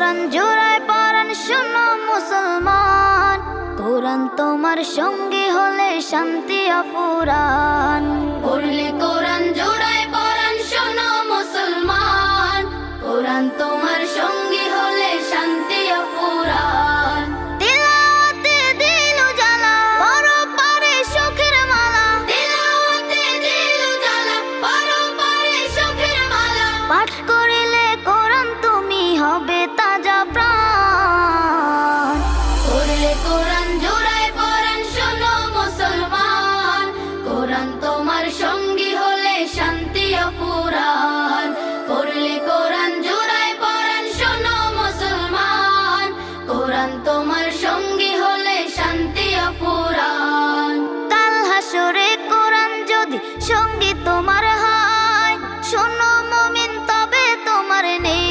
কোরআন জোড়ায় পরাণ শোনো মুসলমান, কোরআন তোমার সঙ্গী হলে শান্তি অফুরান। পড়লে কোরআন জোড়ায় পরাণ শোনো মুসলমান, কোরআন তোমার